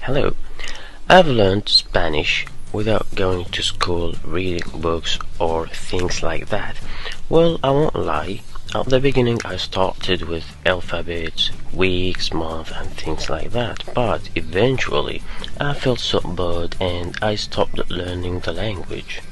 Hello. I've learned Spanish without going to school, reading books or things like that. Well, I won't lie. At the beginning I started with alphabets, weeks, months and things like that. But eventually I felt so bored and I stopped learning the language.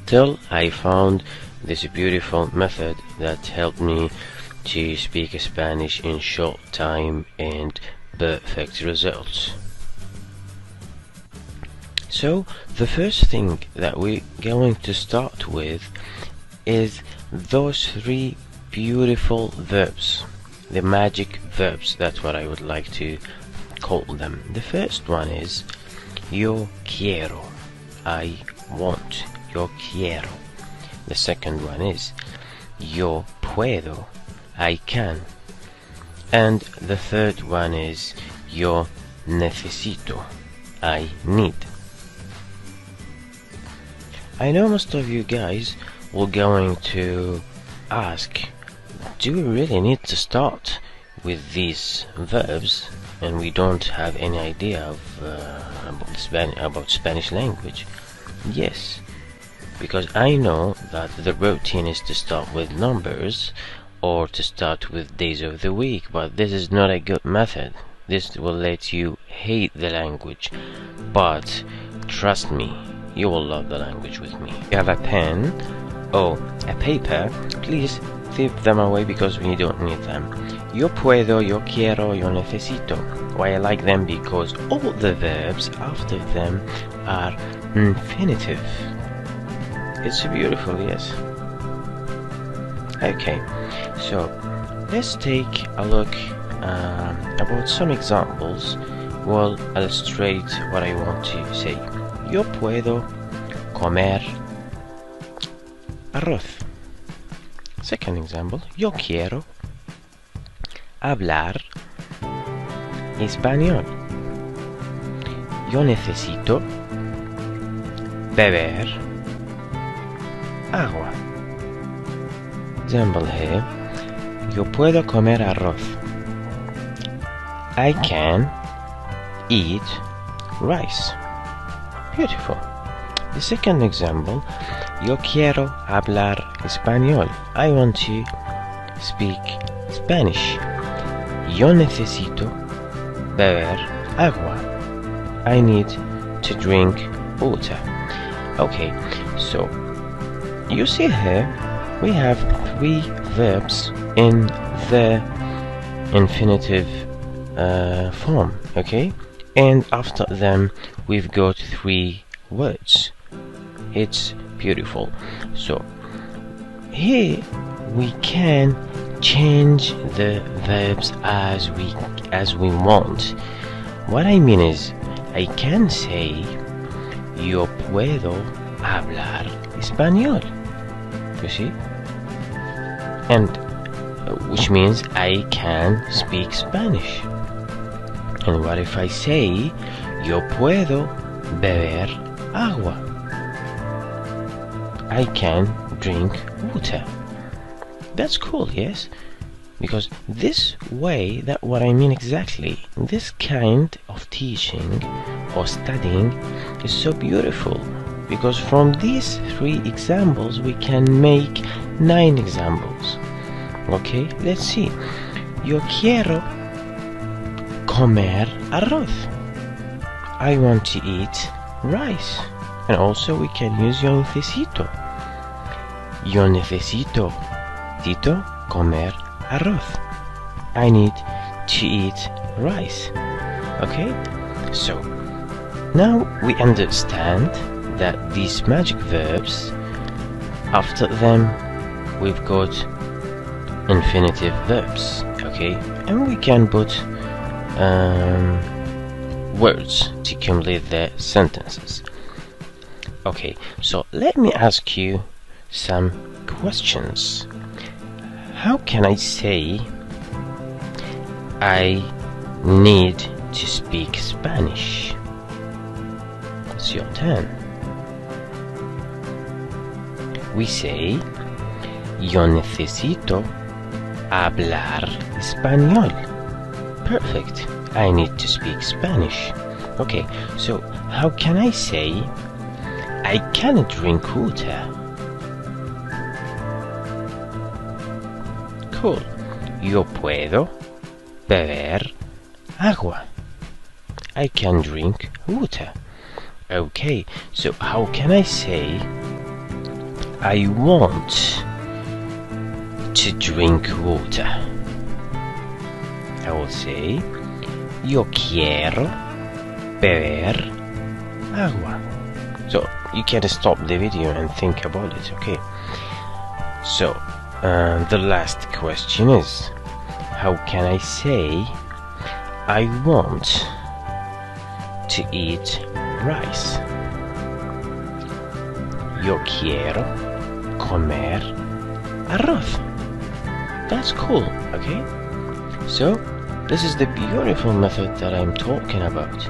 Till I found this beautiful method that helped me to speak Spanish in short time and perfect results. So the first thing that we're going to start with is those three beautiful verbs, the magic verbs. That's what I would like to call them. The first one is yo quiero, I want. Yo quiero. The second one is yo puedo, I can. And the third one is yo necesito, I need. I know most of you guys will going to ask, do we really need to start with these verbs and we don't have any idea of about Spanish language? Yes, because I know that the routine is to start with numbers or to start with days of the week, but this is not a good method. This will let you hate the language, but trust me, you will love the language with me. If you have a pen or a paper, please throw them away because we don't need them. Yo puedo, yo quiero, yo necesito. Why I like them? Because all the verbs after them are infinitive. It's beautiful, yes. Okay, so let's take a look about some examples. Will illustrate what I want to say. Yo puedo comer arroz. Second example, yo quiero hablar español. Yo necesito beber agua. Example here. Yo puedo comer arroz. I can eat rice. Beautiful. The second example. Yo quiero hablar español. I want to speak Spanish. Yo necesito beber agua. I need to drink water. Okay, so you see here we have three verbs in the infinitive form, okay? And after them we've got three words. It's beautiful. So here we can change the verbs as we want. What I mean is I can say yo puedo hablar español. You see? And which means I can speak Spanish. And what if I say yo puedo beber agua? I can drink water. That's cool, yes? Because this way, that's what I mean exactly. This kind of teaching or studying is so beautiful. Because from these three examples we can make 9 examples. Okay, let's see. Yo quiero comer arroz. I want to eat rice. And also we can use yo necesito. Yo necesito comer arroz. I need to eat rice. Okay, so now we understand that these magic verbs, after them we've got infinitive verbs, okay, and we can put words to complete the sentences. Okay, so let me ask you some questions. How can I say I need to speak Spanish? It's your turn. we say yo necesito hablar español. Perfect. I need to speak Spanish. Okay, so how can I say I cannot drink water? Cool. Yo puedo beber agua. I can drink water. Okay, so how can I say I want to drink water? I will say yo quiero beber agua. So you can stop the video and think about it, okay? So the last question is, how can I say I want to eat rice? Yo quiero comer arroz. That's cool, okay? So this is the beautiful method that I'm talking about,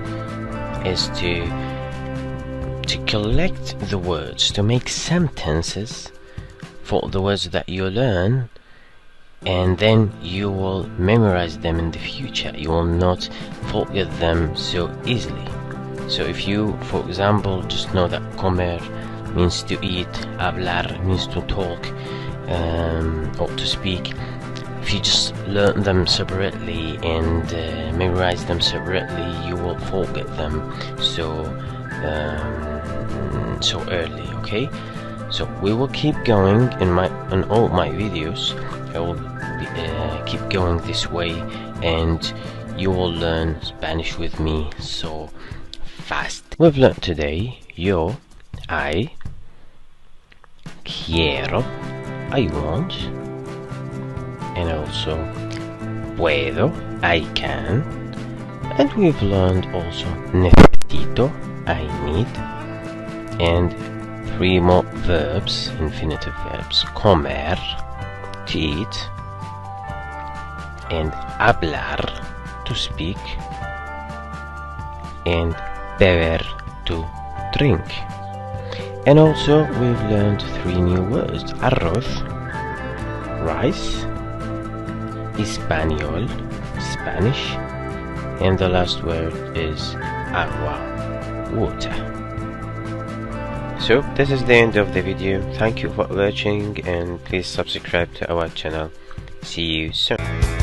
is to collect the words, to make sentences for the words that you learn, and then you will memorize them in the future. You will not forget them so easily. So if you, for example, just know that comer means to eat, hablar means to talk or to speak, if you just learn them separately and memorize them separately, you will forget them so early, okay? So we will keep going in all my videos. I will keep going this way, and you will learn Spanish with me so fast. We've learned today yo, I, quiero, I want, and also puedo, I can, and we've learned also necesito, I need, and 3 more verbs, infinitive verbs: comer, to eat, and hablar, to speak, and beber, to drink. And also we've learned 3 new words: arroz, rice, español, Spanish, and the last word is agua, water. So this is the end of the video. Thank you for watching, and please subscribe to our channel. See you soon.